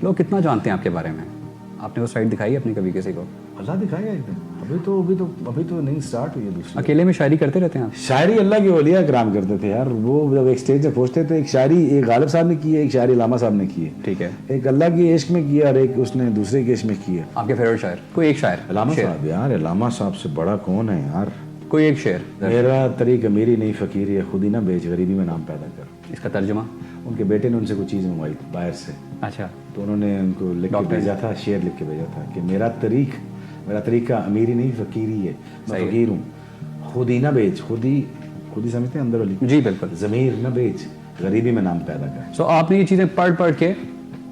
لوگ کتنا جانتے ہیں آپ کے بارے میں؟ آپ نے وہ سائڈ دکھائی اپنی کبھی کسی کو؟ اللہ دکھائے گا ایک دن. ابھی تو نہیں اسٹارٹ ہوئی ہے دوسری. اکیلے میں شاعری کرتے رہتے ہیں آپ؟ شاعری اللہ کے اولیاء کرام کرتے تھے یار. وہ جب ایک اسٹیج پہ پہنچتے تھے, ایک شاعری ایک غالب صاحب نے کی ہے, ایک شاعری علامہ صاحب نے کی ہے. ٹھیک ہے. ایک اللہ کی عشق میں کیا اور ایک اس نے دوسرے کے عشق میں کی ہے. آپ کے فیوریٹ شاعر کوئی ایک شاعر؟ علامہ صاحب یار, علامہ صاحب سے بڑا کون ہے یار. کوئی ایک شعر. میرا طریق امیری نہیں فقیری ہے, خود ہی نہ بیچ غریبی میں نام پیدا کر. اس کا ترجمہ؟ ان کے بیٹے نے ان سے کوئی چیز منگوائی باہر سے. اچھا. تو انہوں نے ان کو لکھ کے بھیجا تھا, شعر لکھ کے بھیجا تھا کہ میرا طریقہ امیری نہیں فقیری ہے, میں فقیر ہوں. خود ہی نہ بیچ, خود ہی سمجھتے ہیں اندر والی. جی بالکل. ضمیر نہ بیچ غریبی میں نام پیدا کر. سو آپ نے یہ چیزیں پڑھ کے,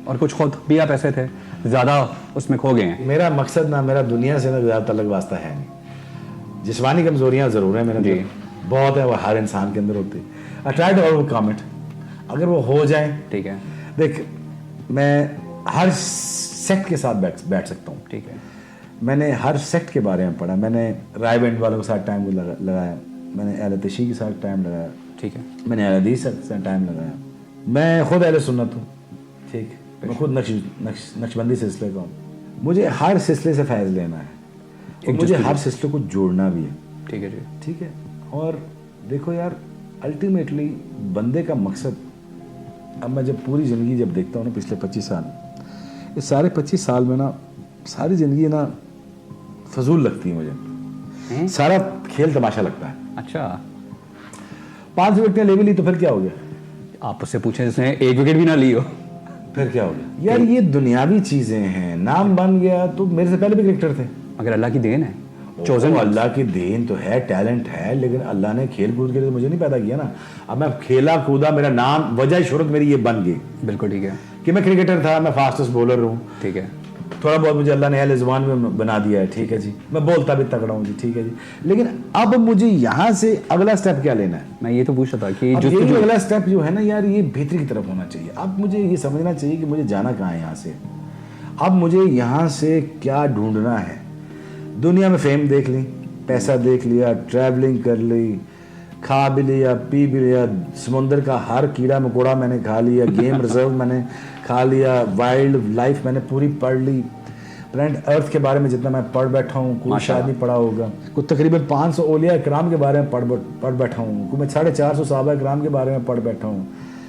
اور کچھ خود بھی آپ ایسے تھے زیادہ اس میں کھو گئے ہیں. میرا مقصد نہ میرا دنیا سے نہ زیادہ تعلق واسطہ ہے نہیں. جسمانی کمزوریاں ضرور ہیں میرے جی بہت ہیں, وہ ہر انسان کے اندر ہوتی ہے. I try to overcome it. اگر وہ ہو جائیں, ٹھیک ہے. دیکھ میں ہر سیکٹ کے ساتھ بیٹھ سکتا ہوں. ٹھیک ہے. میں نے ہر سیکٹ کے بارے میں پڑھا. میں نے رائے بینڈ والوں کے ساتھ ٹائم لگایا, میں نے اہل تشیع کے ساتھ ٹائم لگایا, ٹھیک ہے. میں نے اہل حدیث کے ساتھ ٹائم لگایا. میں خود اہل سنت ہوں, ٹھیک ہے. میں خود نقشبندی سلسلے کا ہوں. مجھے ہر سلسلے سے فیض لینا ہے, اور مجھے ہر سلسلے کو جوڑنا بھی ہے. ٹھیک ہے جی. ٹھیک ہے. اور دیکھو یار, الٹیمیٹلی بندے کا مقصد, اب میں جب پوری زندگی جب دیکھتا ہوں نا پچھلے 25 سال, اس سارے 25 سال میں نا ساری زندگی نا فضول لگتی ہے مجھے. سارا کھیل تماشا لگتا ہے. اچھا. 5 وکٹیں لے بھی لی تو پھر کیا ہو گیا؟ آپ اس سے پوچھیں جس نے 1 وکٹ بھی نہ لی ہو, پھر کیا ہو گیا یار؟ یہ دنیاوی چیزیں ہیں. نام بن گیا تو میرے سے پہلے بھی کرکٹر تھے. مگر اللہ کی دین ہے, چوزن. اللہ کی دین تو ہے, ٹیلنٹ ہے, لیکن اللہ نے کھیل کود کے لیے مجھے نہیں پیدا کیا نا. اب میں کھیلا کودا, میرا نام وجہ شہرت میری یہ بن گئی. بالکل ٹھیک ہے. کہ میں کرکٹر تھا, میں فاسٹسٹ بولر ہوں. ٹھیک ہے. تھوڑا بہت مجھے اللہ نے اہل زبان میں بنا دیا ہے. ٹھیک ہے جی. میں بولتا بھی تگڑا ہوں جی. ٹھیک ہے جی. لیکن اب مجھے یہاں سے اگلا سٹیپ کیا لینا ہے؟ میں یہ تو پوچھ رہا تھا کہ یہ اگلا سٹیپ جو ہے نا یار, یہ بہتری کی طرف ہونا چاہیے. اب مجھے یہ سمجھنا چاہیے کہ مجھے جانا کہاں ہے یہاں سے. اب مجھے یہاں سے کیا ڈھونڈنا ہے. دنیا میں فیم دیکھ لی, پیسہ دیکھ لیا, ٹریولنگ کر لی, کھا بھی لیا, پی بھی لیا, سمندر کا ہر کیڑا مکوڑا میں نے کھا لیا, گیم ریزرو میں نے کھا لیا, وائلڈ لائف میں نے پوری پڑھ لی, پلانٹ ارتھ کے بارے میں جتنا میں پڑھ بیٹھا ہوں کوئی شاید نہیں پڑھا ہوگا. کوئی تقریباً 500 اولیاء اکرام کے بارے میں پڑھ بیٹھا ہوں. کوئی میں 450 صحابہ اکرام کے بارے میں پڑھ بیٹھا ہوں.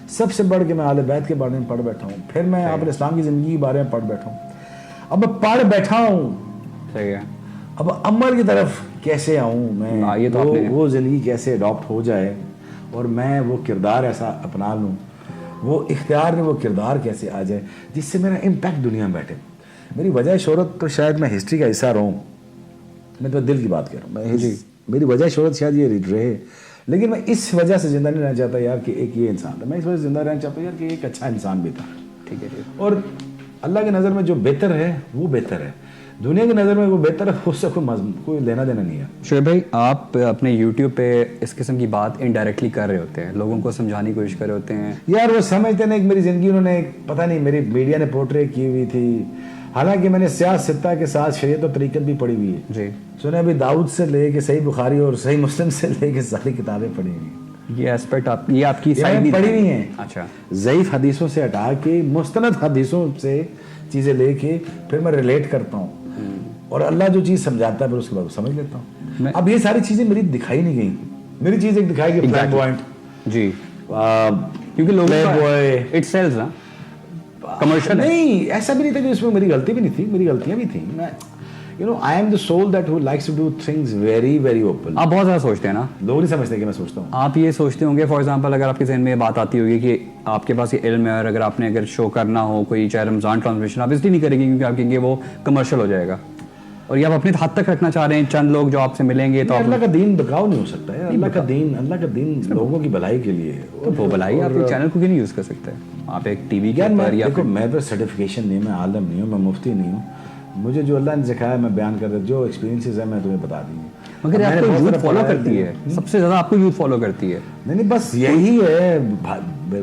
سب سے بڑھ کے میں اہل بیت کے بارے میں پڑھ بیٹھا ہوں. پھر میں آپ اسلام کی زندگی کے بارے میں پڑھ بیٹھا ہوں. اب میں پڑھ بیٹھا ہوں, صحیح ہے. اب عمل کی طرف کیسے آؤں میں, وہ زندگی کیسے اڈاپٹ ہو جائے, اور میں وہ کردار ایسا اپنا لوں, وہ اختیار میں وہ کردار کیسے آ جائے جس سے میرا امپیکٹ دنیا میں بیٹھے. میری وجہ شہرت تو شاید میں ہسٹری کا حصہ رہوں, میں تو دل کی بات کر رہا ہوں. میری وجہ شہرت شاید یہ رہے, لیکن میں اس وجہ سے زندہ نہیں رہنا چاہتا یار کہ ایک یہ انسان تھا. میں اس وجہ سے زندہ رہنا چاہتا ہوں یار کہ ایک اچھا انسان بھی تھا. ٹھیک ہے جی. اور اللہ کی نظر میں جو بہتر ہے وہ بہتر ہے, دنیا کی نظر میں وہ بہتر ہے, اس سے کوئی لینا دینا نہیں ہے. شعیب بھائی, آپ اپنے یوٹیوب پہ اس قسم کی بات انڈائریکٹلی کر رہے ہوتے ہیں, لوگوں کو سمجھانے کی کوشش کر رہے ہوتے ہیں. یار وہ سمجھتے ہیں کہ میری زندگی انہوں نے پتہ نہیں میری میڈیا نے پورٹری کی ہوئی تھی, حالانکہ میں نے سیاست کے ساتھ شریعت اور طریقت بھی پڑھی ہوئی ہے. جی سنے ابھی داؤد سے لے کے صحیح بخاری اور صحیح مسلم سے لے کے ساری کتابیں پڑھی ہوئی ہیں. یہ اسپیکٹ یہ آپ کی سائڈ پڑھی ہوئی ہیں. اچھا. ضعیف حدیثوں سے ہٹا کے مستند حدیثوں سے چیزیں لے کے پھر میں ریلیٹ کرتا ہوں, اور اللہ جو چیز سمجھاتا ہے پھر اس کے بعد سمجھ لیتا ہوں. اب یہ ساری چیزیں میری دکھائی نہیں گئی. میری چیز ایک دکھائی گئی فلیگ پوائنٹ. جی, کیونکہ لوگ اٹ سیلز نا کمرشل نہیں, ایسا بھی نہیں تھا کہ اس میں میری غلطی بھی نہیں تھی, میری غلطیاں بھی تھیں. I am the soul that who likes to do things very very open. آپ بہت زیادہ سوچتے ہیں نا, لوگ نہیں سمجھتے کہ میں سوچتا ہوں. آپ یہ سوچتے ہوں گے فار ایگزامپل, اگر آپ کے ذہن میں یہ بات آتی ہوگی کہ آپ کے پاس یہ علم ہے, اور اگر آپ نے اگر شو کرنا ہو کوئی چاہے رمضان ٹرانسمیشن, آپ اس لیے نہیں کریں گے کیونکہ آپ کہیں گے وہ کمرشل ہو جائے گا, اور یہ آپ اپنے حد تک رکھنا چاہ رہے ہیں. چند لوگ جو آپ سے ملیں گے تو اللہ کا دین بکاؤ نہیں ہو سکتا ہے. اللہ کا دین لوگوں کی بھلائی کے لیے ہے. تو وہ بھلائی آپ چینل کو کیوں نہیں یوز کر سکتے؟ آپ ایک ٹی وی کے اوپر, دیکھو میں تو سرٹیفکیشن نہیں, میں عالم نہیں ہوں, میں مفتی نہیں ہوں. مجھے جو اللہ نے سکھایا میں بیان کر رہا, جو ایکسپیرینسز ہیں میں تمہیں بتا دی ہوں. مگر آپ کو یوتھ فالو کرتی ہے, سب سے زیادہ آپ کو یوتھ فالو کرتی ہے. نہیں بس یہی ہے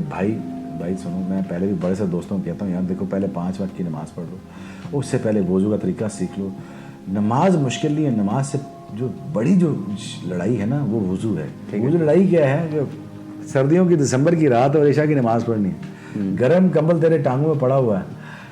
بھائی سنو, میں پہلے بھی بڑے سے دوستوں کو کہتا ہوں یار دیکھو, پہلے 5 وقت کی نماز پڑھ لو, اس سے پہلے وضو کا طریقہ سیکھ لو. نماز مشکل نہیں ہے, نماز سے جو بڑی جو لڑائی ہے نا وہ وضو ہے. وہ جو لڑائی کیا ہے کہ سردیوں کی دسمبر کی رات اور عشاء کی نماز پڑھنی ہے, گرم کمبل تیرے ٹانگوں میں پڑا ہوا ہے,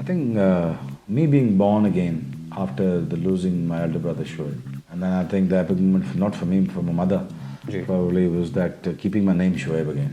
I think me being born again after the losing my elder brother Shoaib, and then I think the epic moment, not for me, for my mother, probably was that keeping my name Shoaib again.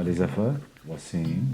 Ali Zafar, Wasim,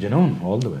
Junoon, all the way.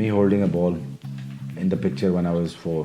Me holding a ball in the picture when I was 4.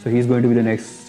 So he is going to be the next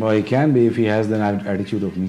No, he can be if he has the attitude of me.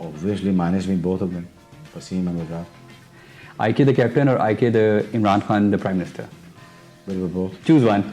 Obviously minus me both of them, Wasim and Waqar. IK the captain or IK the Imran Khan the prime minister? They were both. Choose one.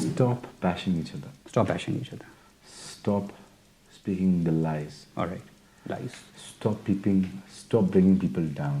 Stop bashing each other. Stop bashing each other. Stop speaking the lies. All right. Lies. Stop bringing people down.